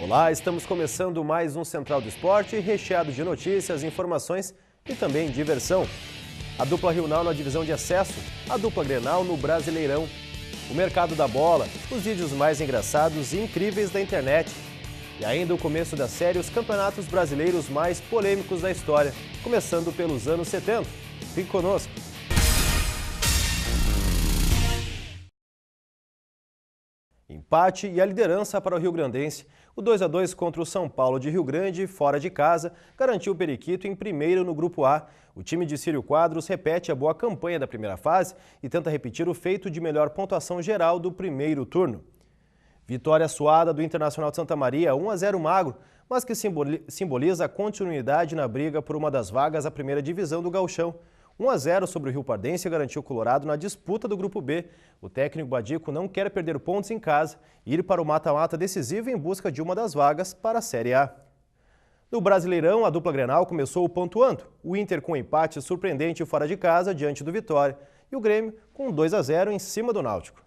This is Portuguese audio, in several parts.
Olá, estamos começando mais um Central do Esporte, recheado de notícias, informações e também diversão. A dupla Riunal na divisão de acesso, a dupla Grenal no Brasileirão, o mercado da bola, os vídeos mais engraçados e incríveis da internet. E ainda o começo da série, os campeonatos brasileiros mais polêmicos da história, começando pelos anos 70. Fique conosco. Empate e a liderança para o riograndense. O 2-2 contra o São Paulo de Rio Grande, fora de casa, garantiu o Periquito em primeiro no Grupo A. O time de Círio Quadros repete a boa campanha da primeira fase e tenta repetir o feito de melhor pontuação geral do primeiro turno. Vitória suada do Internacional de Santa Maria, 1-0 magro, mas que simboliza a continuidade na briga por uma das vagas à primeira divisão do Gauchão. 1-0 sobre o Rio Pardense garantiu o Colorado na disputa do Grupo B. O técnico Badico não quer perder pontos em casa e ir para o mata-mata decisivo em busca de uma das vagas para a Série A. No Brasileirão, a dupla Grenal começou pontuando. O Inter com um empate surpreendente fora de casa diante do Vitória e o Grêmio com 2-0 em cima do Náutico.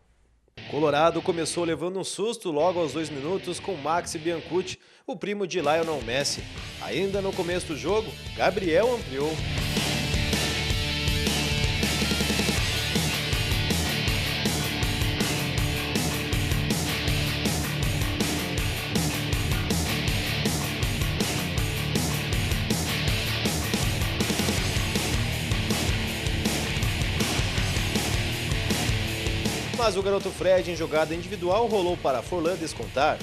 O Colorado começou levando um susto logo aos 2 minutos com Maxi Biancucci, o primo de Lionel Messi. Ainda no começo do jogo, Gabriel ampliou. Mas o garoto Fred, em jogada individual, rolou para Forlan descontar.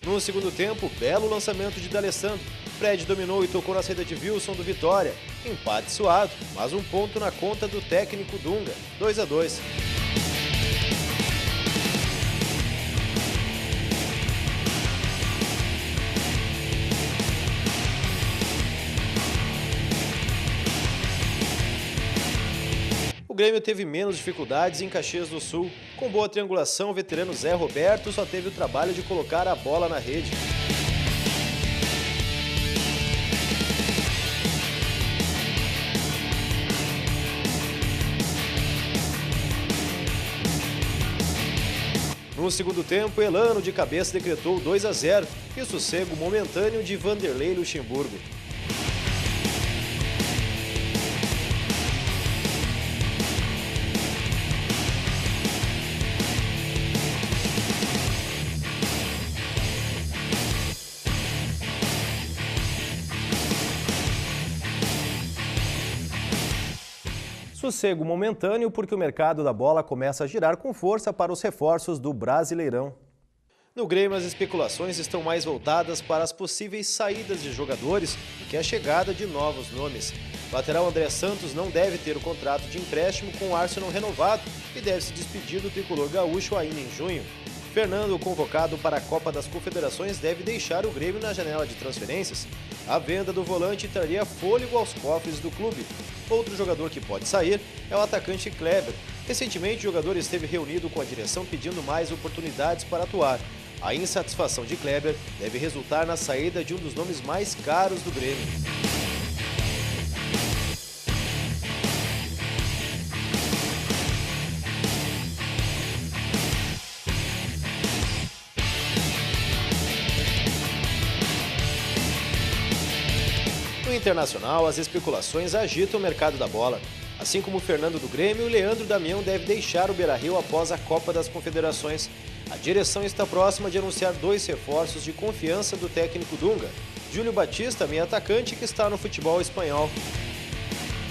No segundo tempo, belo lançamento de D'Alessandro. Fred dominou e tocou na saída de Wilson do Vitória. Empate suado, mas um ponto na conta do técnico Dunga, 2-2. O Grêmio teve menos dificuldades em Caxias do Sul. Com boa triangulação, o veterano Zé Roberto só teve o trabalho de colocar a bola na rede. No segundo tempo, Elano de cabeça decretou 2-0 e o sossego momentâneo de Vanderlei Luxemburgo. Sossego momentâneo porque o mercado da bola começa a girar com força para os reforços do Brasileirão. No Grêmio, as especulações estão mais voltadas para as possíveis saídas de jogadores do que a chegada de novos nomes. O lateral André Santos não deve ter o contrato de empréstimo com o Arsenal renovado e deve se despedir do tricolor gaúcho ainda em junho. Fernando, convocado para a Copa das Confederações, deve deixar o Grêmio na janela de transferências. A venda do volante traria fôlego aos cofres do clube. Outro jogador que pode sair é o atacante Kleber. Recentemente, o jogador esteve reunido com a direção pedindo mais oportunidades para atuar. A insatisfação de Kleber deve resultar na saída de um dos nomes mais caros do Grêmio. No Internacional, as especulações agitam o mercado da bola. Assim como o Fernando do Grêmio, o Leandro Damião deve deixar o Beira-Rio após a Copa das Confederações. A direção está próxima de anunciar 2 reforços de confiança do técnico Dunga. Júlio Batista, meio atacante que está no futebol espanhol.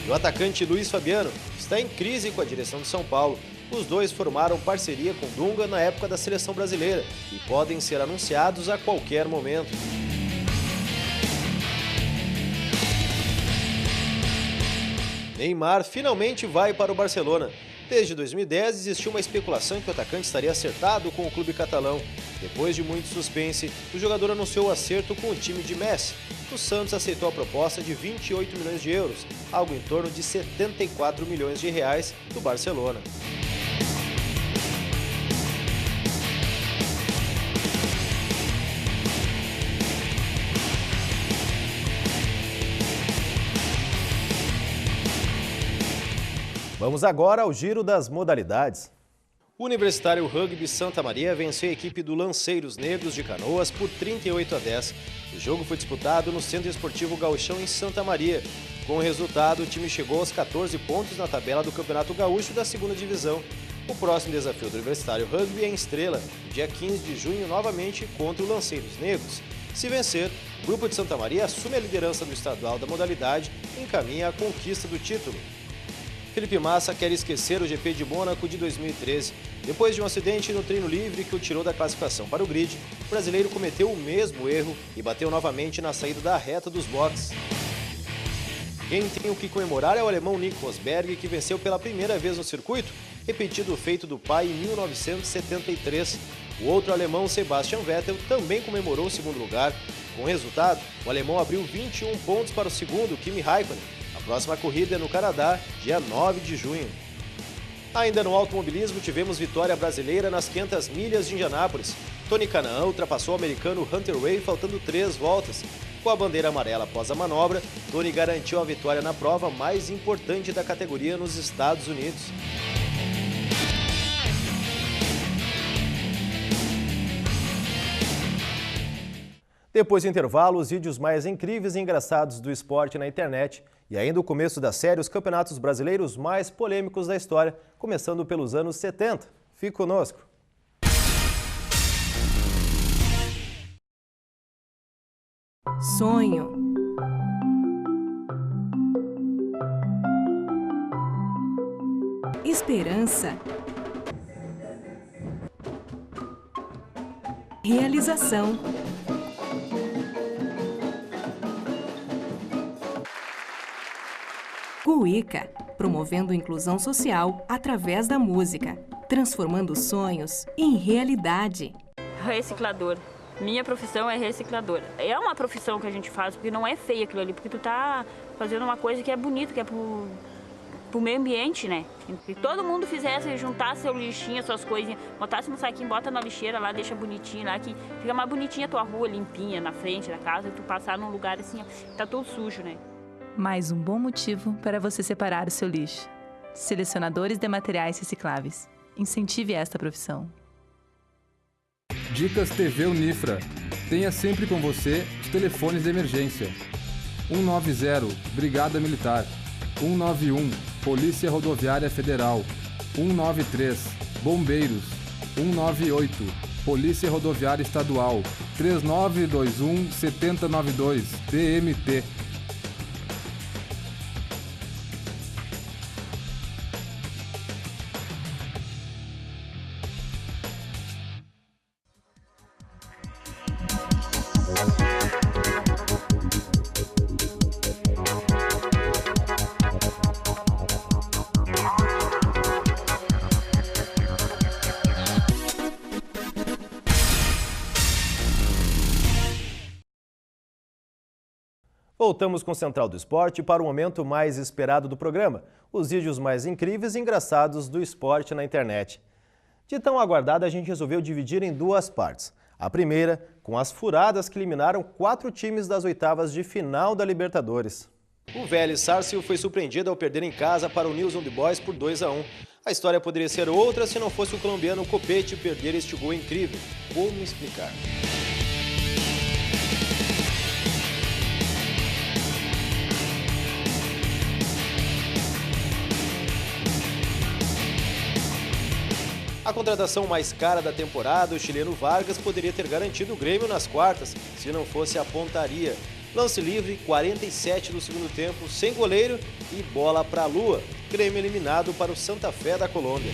E o atacante Luiz Fabiano está em crise com a direção de São Paulo. Os dois formaram parceria com Dunga na época da seleção brasileira e podem ser anunciados a qualquer momento. Neymar finalmente vai para o Barcelona. Desde 2010 existiu uma especulação que o atacante estaria acertado com o clube catalão. Depois de muito suspense, o jogador anunciou o acerto com o time de Messi. O Santos aceitou a proposta de 28 milhões de euros, algo em torno de 74 milhões de reais do Barcelona. Vamos agora ao giro das modalidades. O Universitário Rugby Santa Maria venceu a equipe do Lanceiros Negros de Canoas por 38-10. O jogo foi disputado no Centro Esportivo Gauchão em Santa Maria. Com o resultado, o time chegou aos 14 pontos na tabela do Campeonato Gaúcho da 2ª Divisão. O próximo desafio do Universitário Rugby é em Estrela, no dia 15 de junho, novamente contra o Lanceiros Negros. Se vencer, o grupo de Santa Maria assume a liderança do estadual da modalidade e encaminha a conquista do título. Felipe Massa quer esquecer o GP de Mônaco de 2013. Depois de um acidente no treino livre que o tirou da classificação para o grid, o brasileiro cometeu o mesmo erro e bateu novamente na saída da reta dos boxes. Quem tem o que comemorar é o alemão Nico Rosberg, que venceu pela primeira vez no circuito, repetido o feito do pai em 1973. O outro alemão, Sebastian Vettel, também comemorou o segundo lugar. Com o resultado, o alemão abriu 21 pontos para o segundo, Kimi Raikkonen. A próxima corrida é no Canadá, dia 9 de junho. Ainda no automobilismo, tivemos vitória brasileira nas 500 milhas de Indianápolis. Tony Kanaan ultrapassou o americano Hunter Ray faltando 3 voltas. Com a bandeira amarela após a manobra, Tony garantiu a vitória na prova mais importante da categoria nos Estados Unidos. Depois do intervalo, os vídeos mais incríveis e engraçados do esporte na internet e ainda o começo da série Os Campeonatos Brasileiros mais polêmicos da história, começando pelos anos 70. Fique conosco. Sonho. Esperança. Realização. Cuíca, promovendo inclusão social através da música, transformando sonhos em realidade. Reciclador. Minha profissão é reciclador. É uma profissão que a gente faz, porque não é feia aquilo ali, porque tu tá fazendo uma coisa que é bonita, que é pro meio ambiente, né? Se todo mundo fizesse, juntasse seu lixinho, suas coisinhas, botasse no saquinho, bota na lixeira lá, deixa bonitinho lá, que fica mais bonitinha a tua rua, limpinha, na frente da casa, e tu passar num lugar assim, tá tudo sujo, né? Mais um bom motivo para você separar o seu lixo. Selecionadores de materiais recicláveis. Incentive esta profissão. Dicas TV Unifra. Tenha sempre com você os telefones de emergência. 190, Brigada Militar. 191, Polícia Rodoviária Federal. 193, Bombeiros. 198, Polícia Rodoviária Estadual. 3921 7092, DMT. Voltamos com o Central do Esporte para o momento mais esperado do programa, os vídeos mais incríveis e engraçados do esporte na internet. De tão aguardado, a gente resolveu dividir em 2 partes. A primeira, com as furadas que eliminaram 4 times das oitavas de final da Libertadores. O Vélez Sarsfield foi surpreendido ao perder em casa para o News Old Boys por 2-1. A história poderia ser outra se não fosse o colombiano Copete perder este gol incrível. Como explicar? A contratação mais cara da temporada, o chileno Vargas, poderia ter garantido o Grêmio nas quartas, se não fosse a pontaria. Lance livre, 47 do segundo tempo, sem goleiro e bola para a lua. Grêmio eliminado para o Santa Fé da Colômbia.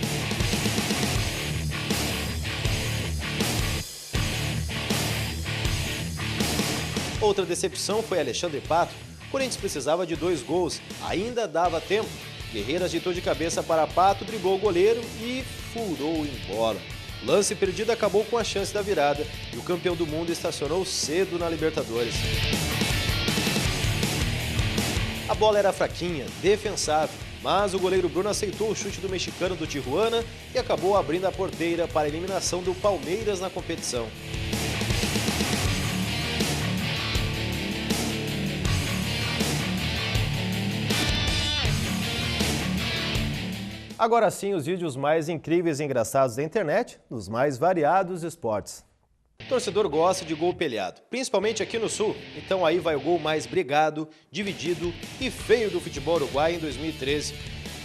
Outra decepção foi Alexandre Pato. O Corinthians precisava de 2 gols, ainda dava tempo. Guerreiro agitou de cabeça para Pato, driblou o goleiro e furou em bola. Lance perdido acabou com a chance da virada e o campeão do mundo estacionou cedo na Libertadores. A bola era fraquinha, defensável, mas o goleiro Bruno aceitou o chute do mexicano do Tijuana e acabou abrindo a porteira para a eliminação do Palmeiras na competição. Agora sim, os vídeos mais incríveis e engraçados da internet, nos mais variados esportes. O torcedor gosta de gol peleado, principalmente aqui no Sul. Então aí vai o gol mais brigado, dividido e feio do futebol uruguaio em 2013.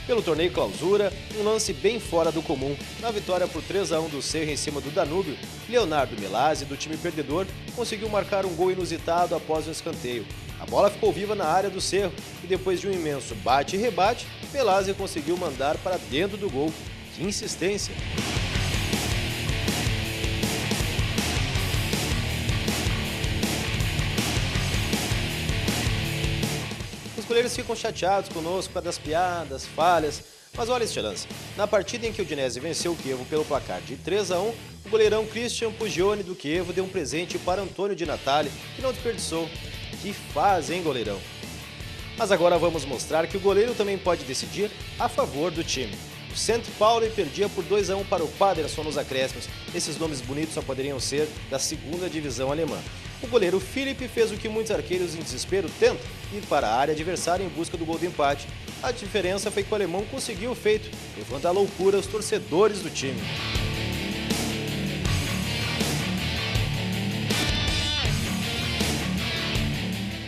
Pelo torneio Clausura, um lance bem fora do comum. Na vitória por 3-1 do Cerro em cima do Danúbio, Leonardo Milazzi, do time perdedor, conseguiu marcar um gol inusitado após um escanteio. A bola ficou viva na área do Cerro e depois de um imenso bate e rebate, Milazzi conseguiu mandar para dentro do gol. Que insistência! Os goleiros ficam chateados conosco por causa das piadas, falhas, mas olha este lance. Na partida em que o Udinese venceu o Chievo pelo placar de 3-1, o goleirão Christian Pugione do Chievo deu um presente para Antônio Di Natale, que não desperdiçou. Que fase, hein, goleirão? Mas agora vamos mostrar que o goleiro também pode decidir a favor do time. O St. Pauli perdia por 2-1 para o Paderson nos acréscimos. Esses nomes bonitos só poderiam ser da segunda divisão alemã. O goleiro Philipp fez o que muitos arqueiros em desespero tentam, ir para a área adversária em busca do gol do empate. A diferença foi que o alemão conseguiu o feito, levando à loucura os torcedores do time.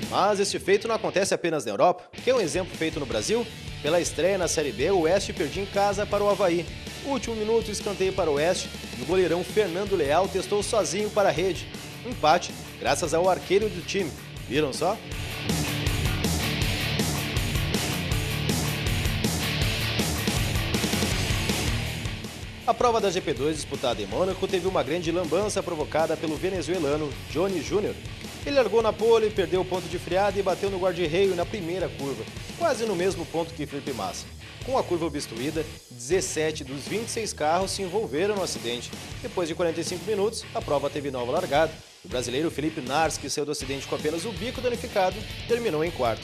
Mas esse feito não acontece apenas na Europa. Quer um exemplo feito no Brasil? Pela estreia na Série B, o Oeste perdia em casa para o Avaí. Último minuto, escanteio para o Oeste e o goleirão Fernando Leal testou sozinho para a rede. Empate, graças ao arqueiro do time. Viram só? A prova da GP2 disputada em Mônaco teve uma grande lambança provocada pelo venezuelano Johnny Júnior. Ele largou na pole, perdeu o ponto de freada e bateu no guarda-reio na primeira curva, quase no mesmo ponto que Felipe Massa. Com a curva obstruída, 17 dos 26 carros se envolveram no acidente. Depois de 45 minutos, a prova teve nova largada. O brasileiro Felipe Nars, que saiu do acidente com apenas o bico danificado, terminou em quarto.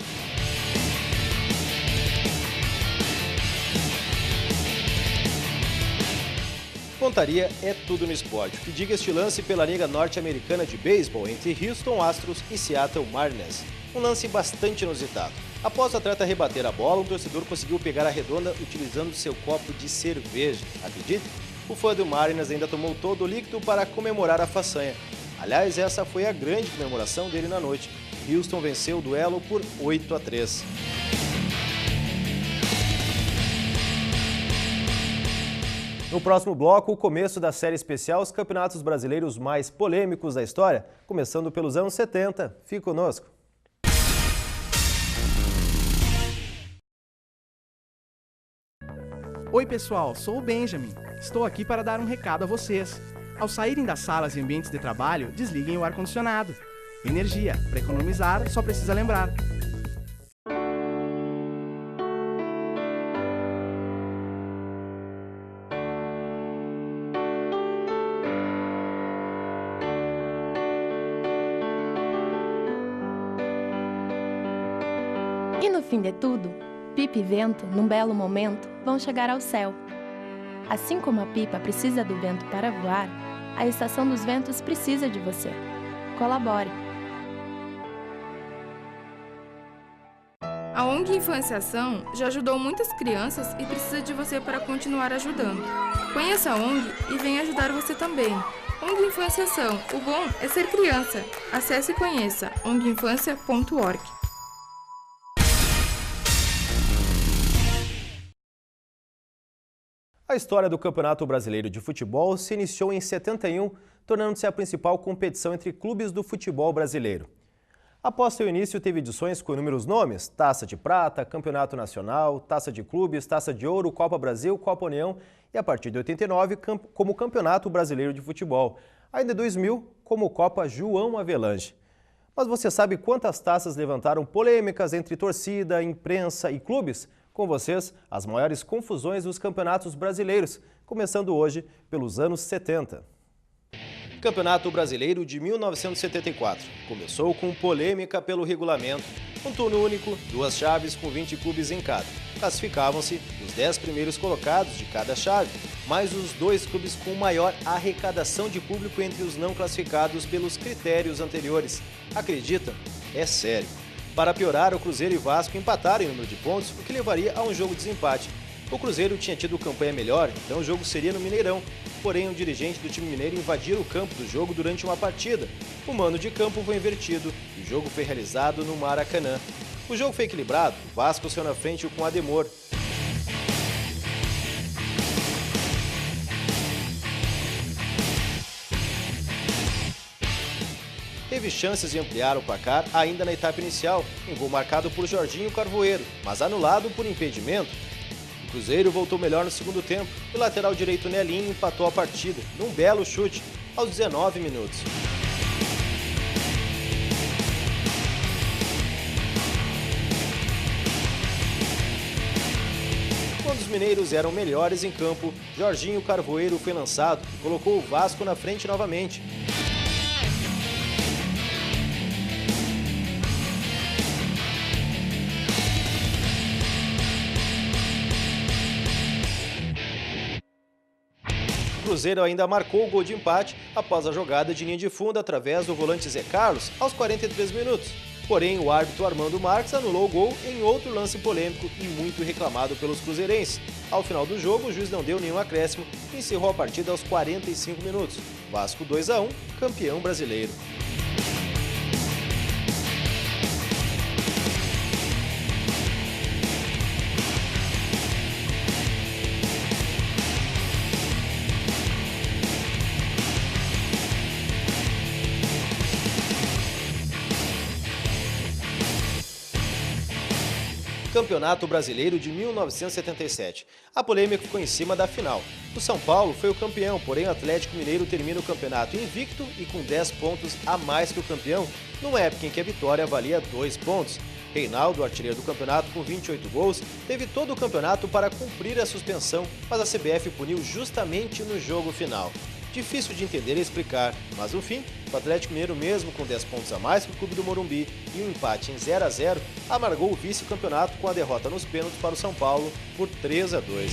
Pontaria é tudo no esporte. O que diga este lance pela Liga Norte-Americana de Beisebol entre Houston Astros e Seattle Mariners. Um lance bastante inusitado. Após o atleta rebater a bola, um torcedor conseguiu pegar a redonda utilizando seu copo de cerveja. Acredite? O fã do Mariners ainda tomou todo o líquido para comemorar a façanha. Aliás, essa foi a grande comemoração dele na noite. Houston venceu o duelo por 8-3. No próximo bloco, o começo da série especial Os Campeonatos Brasileiros mais polêmicos da história, começando pelos anos 70. Fique conosco. Oi pessoal, sou o Benjamin. Estou aqui para dar um recado a vocês. Ao saírem das salas e ambientes de trabalho, desliguem o ar-condicionado. Energia, para economizar, só precisa lembrar. E no fim de tudo, pipa e vento, num belo momento, vão chegar ao céu. Assim como a pipa precisa do vento para voar, a Estação dos Ventos precisa de você. Colabore! A ONG Infância Ação já ajudou muitas crianças e precisa de você para continuar ajudando. Conheça a ONG e venha ajudar você também. ONG Infância Ação, o bom é ser criança. Acesse e conheça onginfancia.org. A história do Campeonato Brasileiro de Futebol se iniciou em 71, tornando-se a principal competição entre clubes do futebol brasileiro. Após seu início, teve edições com inúmeros nomes: Taça de Prata, Campeonato Nacional, Taça de Clubes, Taça de Ouro, Copa Brasil, Copa União e, a partir de 89, como Campeonato Brasileiro de Futebol. Ainda em 2000, como Copa João Avelange. Mas você sabe quantas taças levantaram polêmicas entre torcida, imprensa e clubes? Com vocês, as maiores confusões dos campeonatos brasileiros, começando hoje pelos anos 70. Campeonato Brasileiro de 1974. Começou com polêmica pelo regulamento. Um turno único, duas chaves com 20 clubes em cada. Classificavam-se os 10 primeiros colocados de cada chave, mais os 2 clubes com maior arrecadação de público entre os não classificados pelos critérios anteriores. Acredita? É sério. Para piorar, o Cruzeiro e Vasco empataram em número de pontos, o que levaria a um jogo de desempate. O Cruzeiro tinha tido campanha melhor, então o jogo seria no Mineirão. Porém, um dirigente do time mineiro invadiu o campo do jogo durante uma partida. O mando de campo foi invertido e o jogo foi realizado no Maracanã. O jogo foi equilibrado, o Vasco saiu na frente com o Ademor. Teve chances de ampliar o placar ainda na etapa inicial, em gol marcado por Jorginho Carvoeiro, mas anulado por impedimento. O Cruzeiro voltou melhor no segundo tempo e o lateral direito Nelinho empatou a partida, num belo chute, aos 19 minutos. Quando os mineiros eram melhores em campo, Jorginho Carvoeiro foi lançado e colocou o Vasco na frente novamente. O Cruzeiro ainda marcou o gol de empate após a jogada de linha de fundo através do volante Zé Carlos aos 43 minutos. Porém, o árbitro Armando Marques anulou o gol em outro lance polêmico e muito reclamado pelos cruzeirenses. Ao final do jogo, o juiz não deu nenhum acréscimo e encerrou a partida aos 45 minutos. Vasco 2-1, campeão brasileiro. Campeonato Brasileiro de 1977. A polêmica ficou em cima da final. O São Paulo foi o campeão, porém o Atlético Mineiro termina o campeonato invicto e com 10 pontos a mais que o campeão, numa época em que a vitória valia 2 pontos. Reinaldo, artilheiro do campeonato com 28 gols, teve todo o campeonato para cumprir a suspensão, mas a CBF puniu justamente no jogo final. Difícil de entender e explicar, mas no fim, o Atlético Mineiro, mesmo com 10 pontos a mais que o Clube do Morumbi e um empate em 0-0, amargou o vice-campeonato com a derrota nos pênaltis para o São Paulo por 3-2.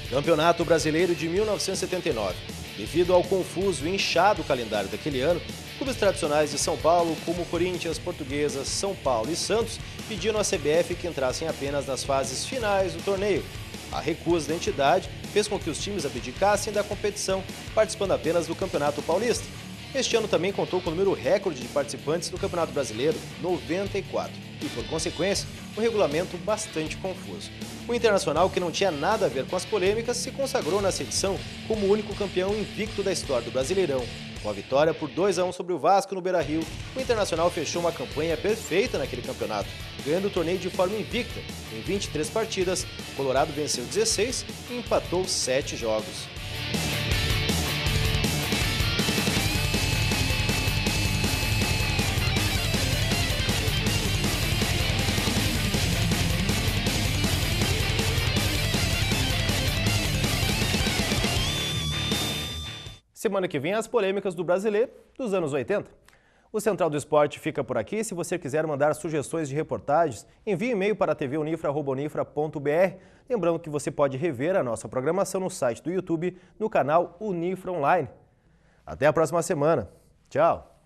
Campeonato Brasileiro de 1979. Devido ao confuso e inchado calendário daquele ano, clubes tradicionais de São Paulo, como Corinthians, Portuguesa, São Paulo e Santos, pediram à CBF que entrassem apenas nas fases finais do torneio. A recusa da entidade fez com que os times abdicassem da competição, participando apenas do Campeonato Paulista. Este ano também contou com o número recorde de participantes do Campeonato Brasileiro, 94, e, por consequência, um regulamento bastante confuso. O Internacional, que não tinha nada a ver com as polêmicas, se consagrou nessa edição como o único campeão invicto da história do Brasileirão. Com a vitória por 2-1 sobre o Vasco no Beira-Rio, o Internacional fechou uma campanha perfeita naquele campeonato, ganhando o torneio de forma invicta. Em 23 partidas, o Colorado venceu 16 e empatou 7 jogos. Semana que vem, as polêmicas do Brasileiro dos anos 80. O Central do Esporte fica por aqui. Se você quiser mandar sugestões de reportagens, envie e-mail para tvunifra@unifra.br. Lembrando que você pode rever a nossa programação no site do YouTube, no canal Unifra Online. Até a próxima semana. Tchau!